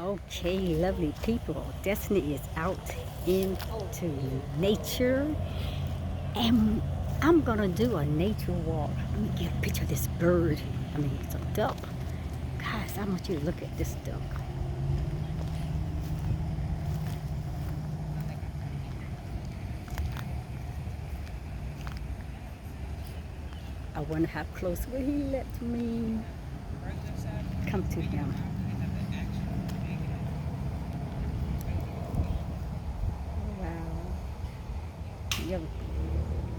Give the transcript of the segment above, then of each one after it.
Okay, lovely people. Destiny is out into nature, and I'm gonna do a nature walk. Let me get a picture of this bird. It's a duck. Guys, I want you to look at this duck. I wonder how close will he let me come to him. Wow.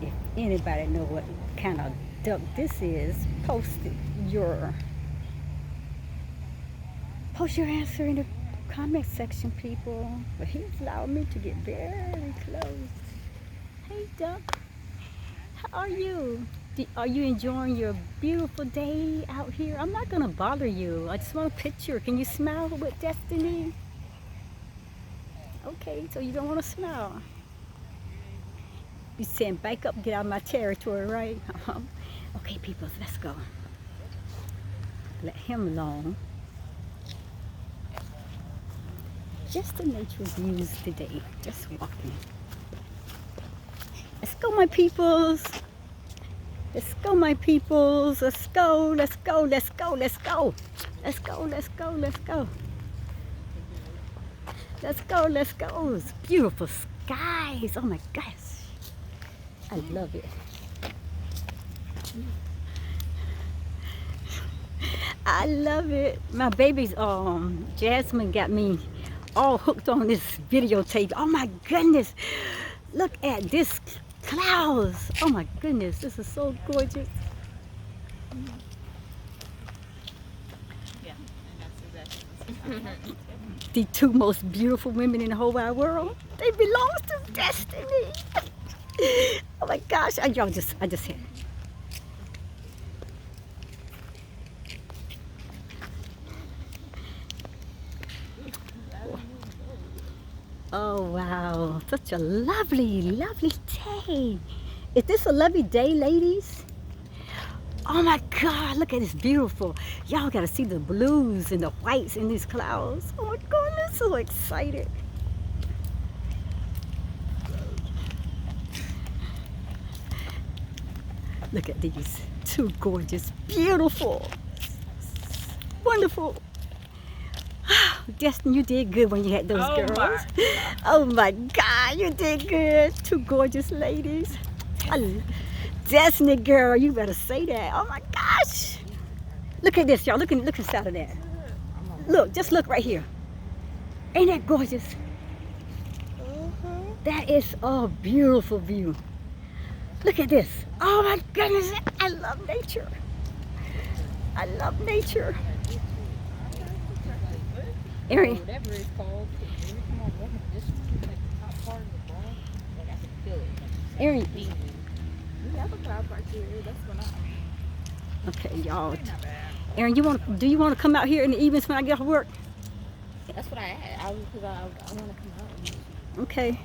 If anybody know what kind of duck this is, post your answer in the comment section, people. But he's allowed me to get very close. Hey, duck. How are you? Are you enjoying your beautiful day out here? I'm not gonna bother you. I just want a picture. Can you smile with Destiny? Okay, so you don't want to smile. You saying back up, get out of my territory, right? Okay, people, let's go. Let him alone. Just the nature views today. Just walking. Let's go, my peoples. Let's go, my peoples. Let's go, let's go, let's go, let's go. Let's go, let's go, let's go. Let's go, let's go. It's beautiful skies. Oh my gosh. I love it. I love it. My baby's Jasmine got me all hooked on this videotape. Oh my goodness. Look at this clouds. Oh my goodness. This is so gorgeous. Yeah, and that's exactly The two most beautiful women in the whole wide world. They belong to Destiny. Oh my gosh. I just hit. Oh wow, such a lovely, lovely day. Is this a lovely day, ladies? Oh my God, look at this beautiful. Y'all gotta see the blues and the whites in these clouds. Oh my goodness, so excited. Look at these two gorgeous, beautiful, wonderful. Destiny, you did good when you had those girls. Oh my God, you did good. Two gorgeous ladies. Destiny, girl, you better say that. Oh my gosh. Look at this, y'all. Look inside of that. Look, just look right here. Ain't that gorgeous? That is a beautiful view. Look at this. Oh my goodness, I love nature. I love nature. Erin. whatever it's called, every time I walk in this like the top part of the ball, like I can feel it. Erin. We have a cloud park here. That's what Okay, y'all. Erin, do you want to come out here in the evenings when I get off work? That's what I had. I want to come out. Okay.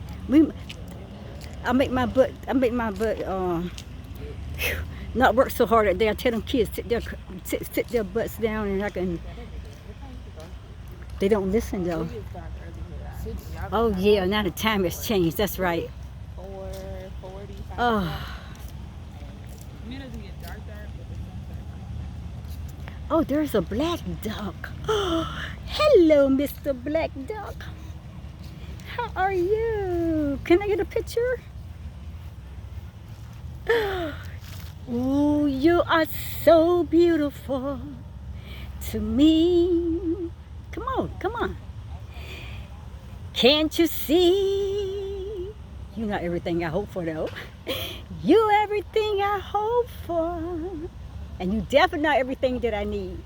I make my butt not work so hard that day. I tell them kids sit their butts down, and I can. They don't listen though. Oh yeah, now the time has changed. That's right. 4:45. Oh. Oh, there's a black duck. Hello, Mr. Black Duck. How are you? Can I get a picture? Oh, you are so beautiful to me. Come on, come on. Can't you see? You're not everything I hope for, though. You everything I hope for. And you definitely not everything that I need.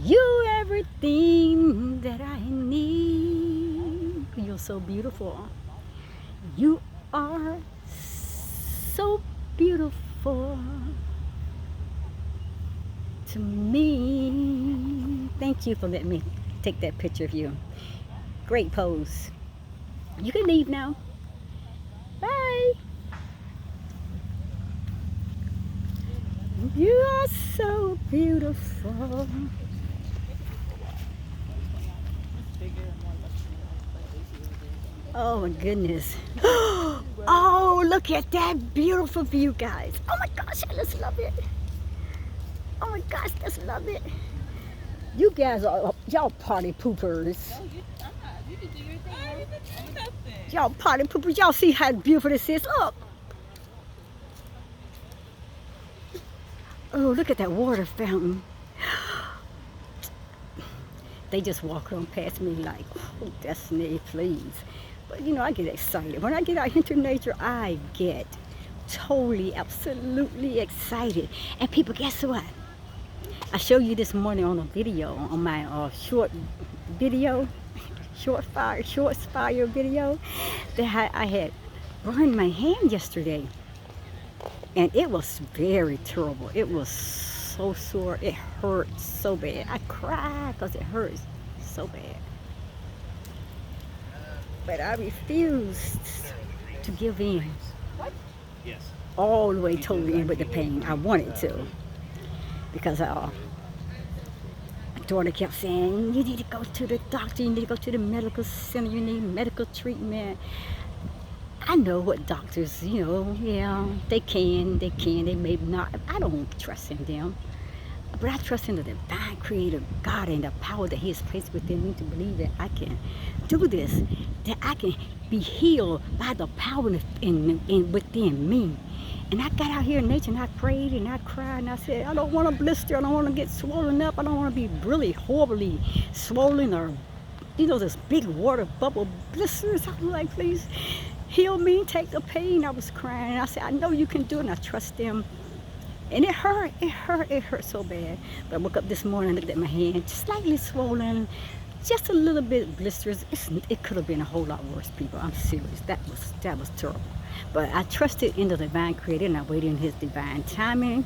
You everything that I need. You're so beautiful. You are so beautiful to me. Thank you for letting me take that picture of you. Great pose. You can leave now. Bye. You are so beautiful. bigger and more luxury. Oh my goodness. Oh, look at that beautiful view, guys. Oh my gosh, I just love it. Oh my gosh, just love it. You guys are, y'all party poopers. No, I'm not. You can do your thing. I didn't even do nothing. Y'all party poopers. Y'all see how beautiful this is? Look. Oh, look at that water fountain. They just walk on past me like, oh, Destiny, please. But you know, I get excited. When I get out into nature, I get totally, absolutely excited. And people, guess what? I showed you this morning on a video, on my short fire video, that I had burned my hand yesterday. And it was very terrible. It was so sore. It hurt so bad. I cried because it hurts so bad. But I refused to give in. Yes. All the way totally in with the pain. I wanted to. Because my daughter kept saying, you need to go to the doctor, you need to go to the medical center, you need medical treatment. I know what doctors, you know, yeah, they may not. I don't trust in them. But I trust in the divine creator God and the power that he has placed within me to believe that I can do this, that I can be healed by the power within me. And I got out here in nature and I prayed and I cried and I said, I don't want to blister, I don't want to get swollen up, I don't want to be really horribly swollen or, you know, this big water bubble blisters. I was like, please heal me, take the pain. I was crying and I said, I know you can do it, and I trust them. And it hurt so bad. But I woke up this morning and looked at my hand, slightly swollen, just a little bit blisters. It could have been a whole lot worse, people. I'm serious. That was terrible. But I trusted in the divine creator and I waited in his divine timing.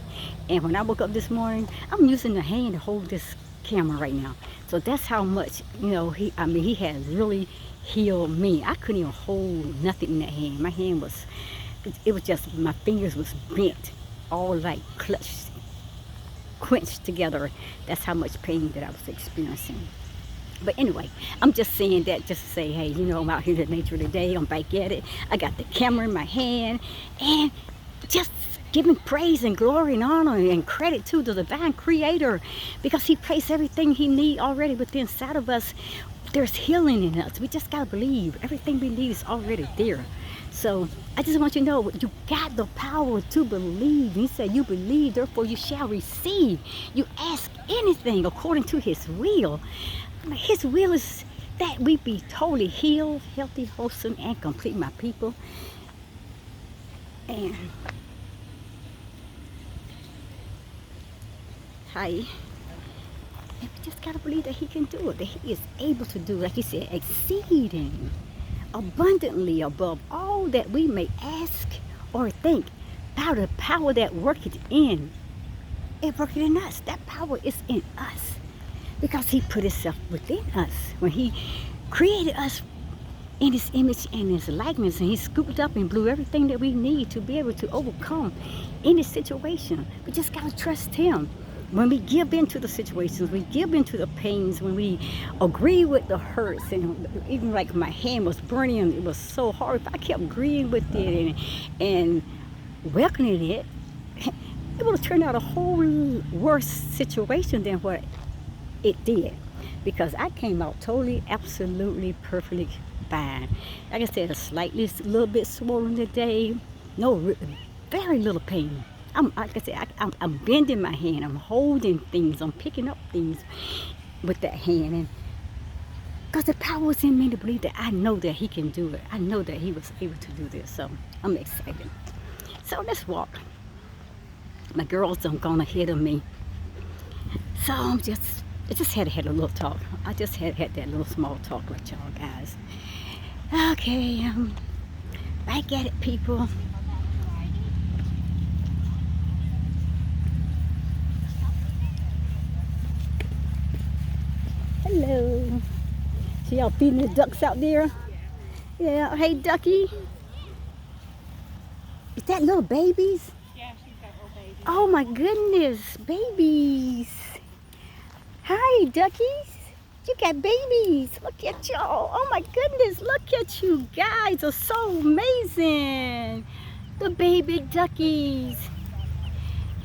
And when I woke up this morning, I'm using the hand to hold this camera right now. So that's how much, you know, he has really healed me. I couldn't even hold nothing in that hand. My hand was, it was just, my fingers was bent, all like quenched together. That's how much pain that I was experiencing. But anyway, I'm just saying that just to say, hey, you know, I'm out here in nature today. I'm back at it. I got the camera in my hand and just giving praise and glory and honor and credit to the divine creator, because he placed everything he needs already within inside of us. There's healing in us. We just got to believe. Everything we need is already there. So I just want you to know, you got the power to believe. He said, you believe, therefore you shall receive. You ask anything according to his will. His will is that we be totally healed, healthy, wholesome, and complete, my people. And hi. And we just got to believe that he can do it, that he is able to do, like he said, exceeding abundantly above all that we may ask or think, by the power that worketh in. It worketh in us. That power is in us. Because he put himself within us. When he created us in his image and his likeness, and he scooped up and blew everything that we need to be able to overcome any situation. We just got to trust him. When we give into the situations, we give into the pains, when we agree with the hurts, and even like my hand was burning, it was so hard. If I kept agreeing with it and welcoming it, it would have turned out a whole worse situation than what it did, because I came out totally, absolutely, perfectly fine. Like I said, a little bit swollen today. No, very little pain. Like I said, I'm bending my hand. I'm holding things. I'm picking up things with that hand, and because the power was in me to believe that I know that he can do it. I know that he was able to do this. So I'm excited. So let's walk. My girls are going ahead of me. So I just had to have a little talk. I just had that little small talk with y'all guys. Okay, back at it, people. Hello. See y'all feeding the ducks out there? Yeah. Hey, ducky. Is that little babies? Yeah, she's got little babies. Oh my goodness, babies. Hi, duckies. You got babies. Look at y'all. Oh my goodness. Look at you guys. Are so amazing. The baby duckies.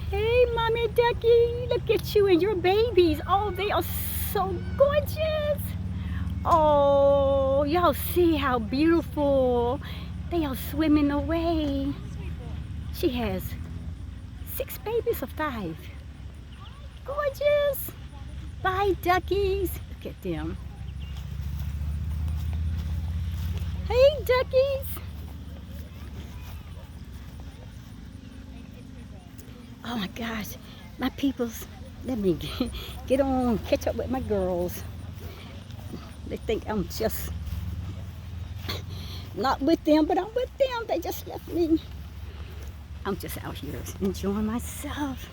Hey, mommy ducky. Look at you and your babies. Oh, they are so gorgeous. Oh, y'all see how beautiful. They are swimming away. She has 6 babies or 5. Gorgeous. Bye, duckies. Look at them. Hey, duckies. Oh my gosh, my peoples. Let me get on, catch up with my girls. They think I'm just not with them, but I'm with them. They just left me. I'm just out here enjoying myself.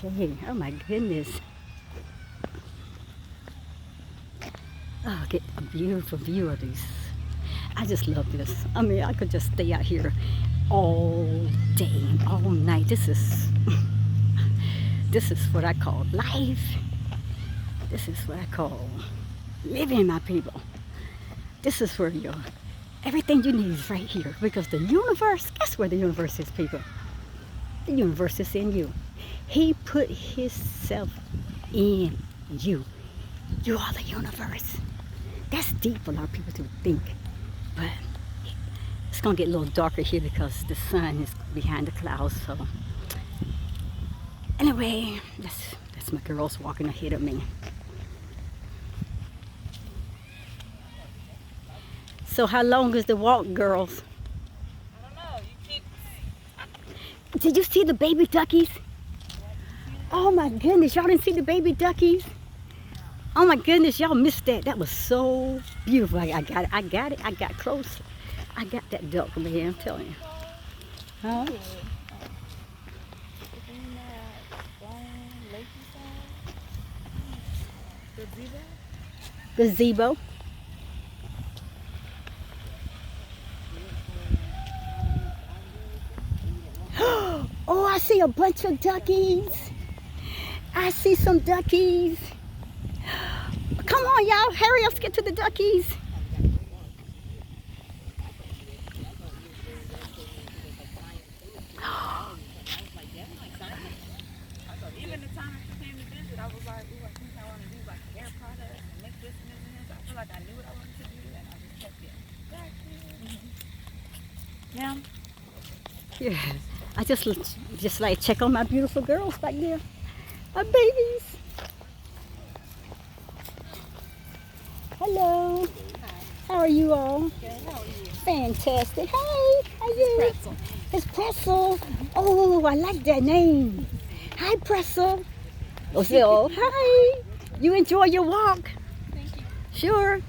Okay, oh my goodness. Oh, get a beautiful view of these. I just love this. I mean, I could just stay out here all day, all night. This is what I call life. This is what I call living, my people. This is where everything you need is right here, because the universe, guess where the universe is, people? The universe is in you. He put himself in you. You are the universe. That's deep for a lot of people to think, but it's gonna get a little darker here because the sun is behind the clouds. So anyway, that's my girls walking ahead of me. So how long is the walk, girls? I don't know. You keep. Did you see the baby duckies? Oh my goodness, y'all didn't see the baby duckies? Oh my goodness, y'all missed that. That was so beautiful. I got it. I got close. I got that duck over here, I'm telling you. Huh? Gazebo. Oh, I see a bunch of duckies. I see some duckies. Come on, y'all. Hurry up, let's get to the duckies. Even the time that you came to visit, I was like, ooh, I think I want to do like hair products and make this and this and this. I feel like I knew what I wanted to do, and I just kept it back here. Yeah. Yeah. I just like check on my beautiful girls back there. My babies. Hello. How are you all? Good, how are you? Fantastic. Hey, how are you? Pretzel. It's Pretzel. Oh, I like that name. Hi, Pretzel. Oh, hi. You enjoy your walk? Thank you. Sure.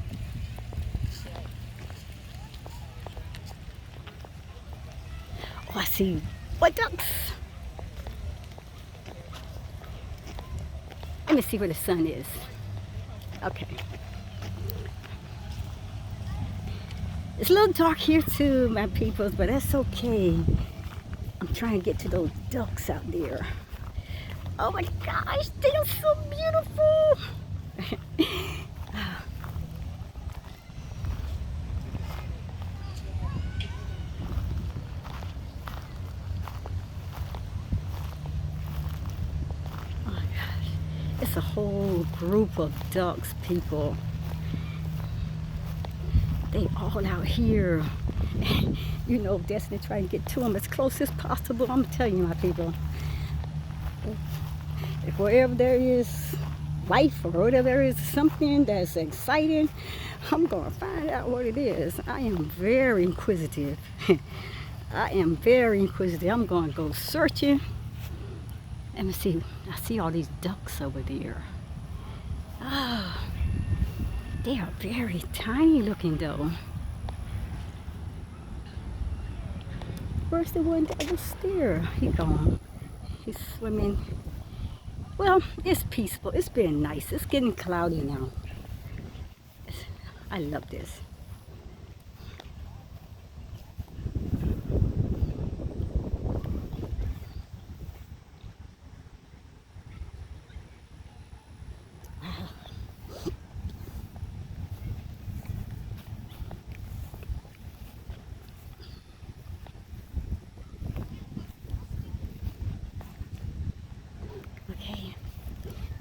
Oh, I see. What ducks? Let me see where the sun is. Okay. It's a little dark here too, my peoples, but that's okay. I'm trying to get to those ducks out there. Oh my gosh, they are so beautiful. Oh my gosh, it's a whole group of ducks, people. They all out here. You know, Destiny trying to get to them as close as possible. I'm telling you, my people. If wherever there is life or wherever there is something that's exciting, I'm going to find out what it is. I am very inquisitive. I am very inquisitive. I'm going to go searching. Let me see. I see all these ducks over there. Ah, they are very tiny looking though. Where's the one that was there? He's gone. He's swimming. Well, it's peaceful. It's been nice. It's getting cloudy now. I love this.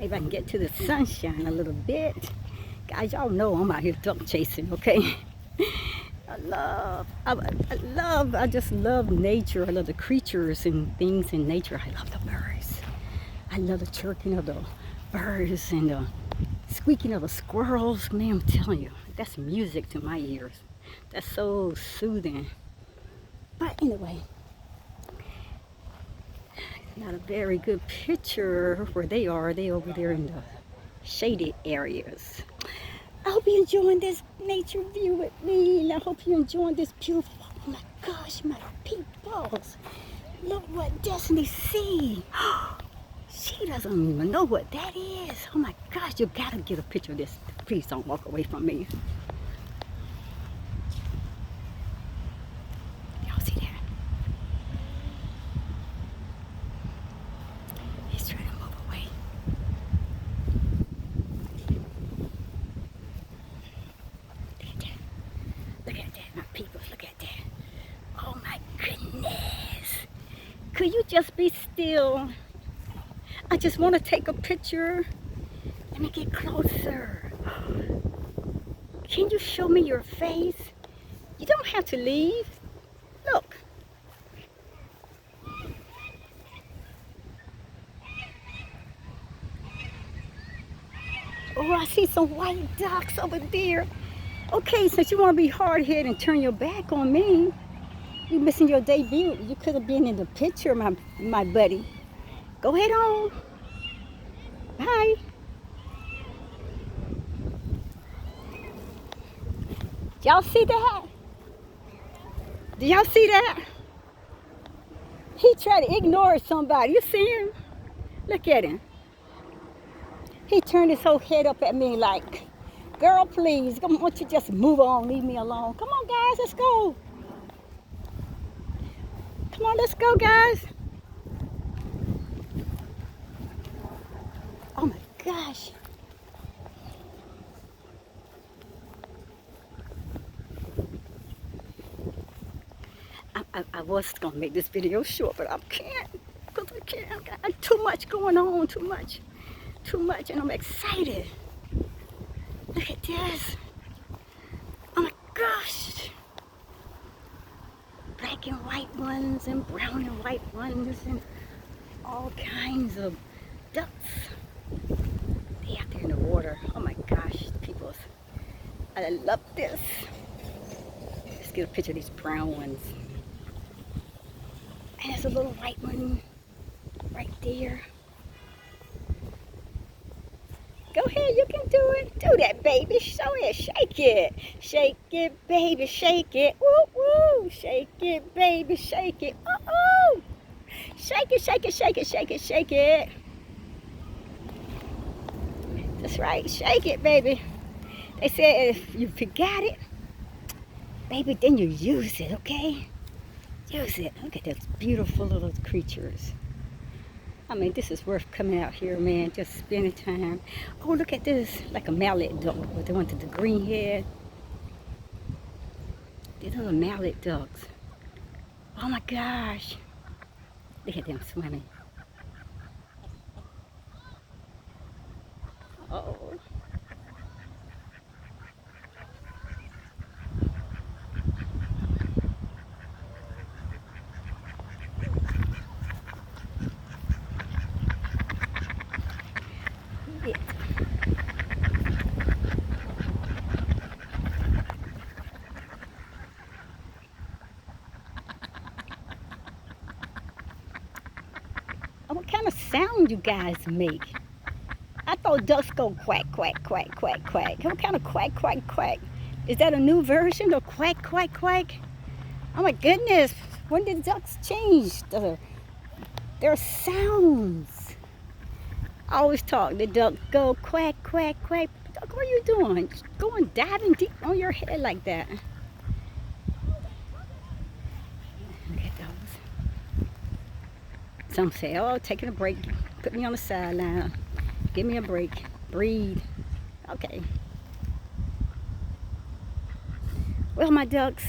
Maybe I can get to the sunshine a little bit. Guys, y'all know I'm out here duck chasing, okay? I just love nature. I love the creatures and things in nature. I love the birds. I love the chirping of the birds and the squeaking of the squirrels. Man, I'm telling you, that's music to my ears. That's so soothing. But anyway, not a very good picture where they are. They over there in the shaded areas. I hope you're enjoying this nature view with me, and I hope you're enjoying this beautiful, oh my gosh, my peoples. Look what Destiny see. She doesn't even know what that is. Oh my gosh, you gotta get a picture of this. Please don't walk away from me. Y'all see that? He's trying to move away. Look at that, my peoples, look at that. Oh my goodness. Could you just be still? I just want to take a picture. Let me get closer. Can you show me your face? You don't have to leave. Look. Oh, I see some white ducks over there. Okay, since you want to be hard-headed and turn your back on me, you're missing your debut. You could have been in the picture, my buddy. Go ahead on. Bye. Y'all see that? Do y'all see that? He tried to ignore somebody. You see him? Look at him. He turned his whole head up at me like, girl, please, why don't you just move on, leave me alone. Come on, guys, let's go. Come on, let's go, guys. Oh my gosh. I was gonna make this video short, but I can't, because I can't. I got too much going on, too much, and I'm excited. Look at this. Oh my gosh. Black and white ones and brown and white ones and all kinds of ducks. They out there in the water. Oh my gosh, people. I love this. Let's get a picture of these brown ones. And there's a little white one right there. Go ahead, you can do it. Do that, baby. Show it. Shake it. Shake it, baby. Shake it. Woo, woo. Shake it, baby. Shake it. Uh-oh. Shake it, shake it, shake it, shake it, shake it. That's right. Shake it, baby. They said if you forgot it, baby, then you use it, okay? Use it. Look at those beautiful little creatures. I mean, this is worth coming out here, man, just spending time. Oh, look at this, like a mallet duck. They went to the green head. These are the mallet ducks. Oh my gosh. Look at them swimming. Oh. Yeah. What kind of sound you guys make? I thought ducks go quack, quack, quack, quack, quack. What kind of quack, quack, quack? Is that a new version of quack, quack, quack? Oh my goodness, when did ducks change their sounds? I always talk, the duck go quack, quack, quack. Duck, what are you doing? Going diving deep on your head like that. Look at those. Some say, oh, taking a break. Put me on the sideline. Give me a break. Breathe. Okay. Well, my ducks,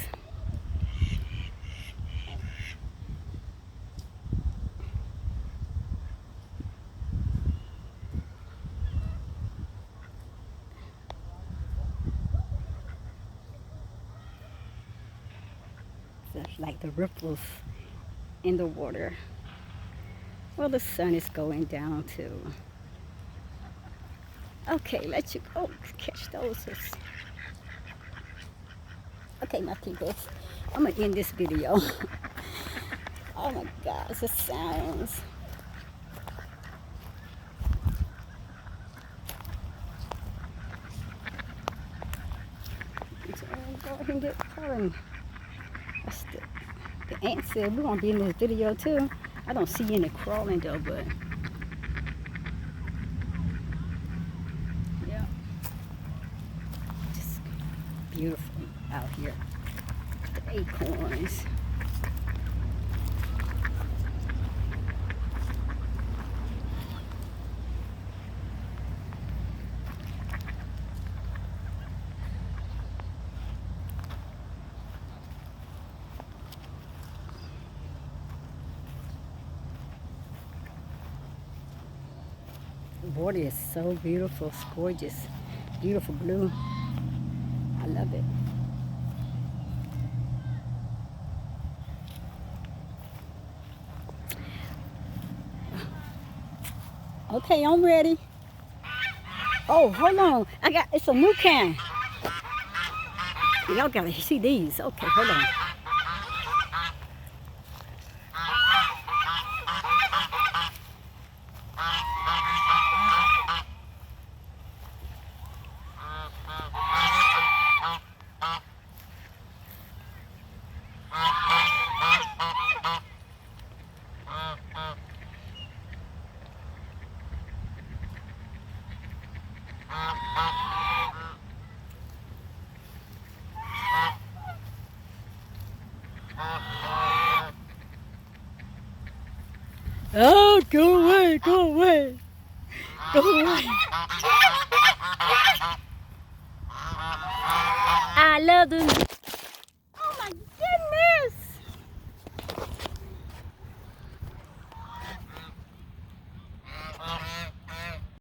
like the ripples in the water. Well, the sun is going down too. Okay, let you go catch those. Okay, my people, I'm gonna end this video. Oh my gosh, the sounds. So go ahead and get crawling. That's the ant said we're gonna be in this video too. I don't see any crawling though, but yeah, just beautiful out here. The acorns. The water is so beautiful, it's gorgeous, beautiful blue. I love it. Okay, I'm ready. Oh, hold on. It's a new can. Y'all gotta see these. Okay, hold on. Oh, go away, go away, go away. I love them.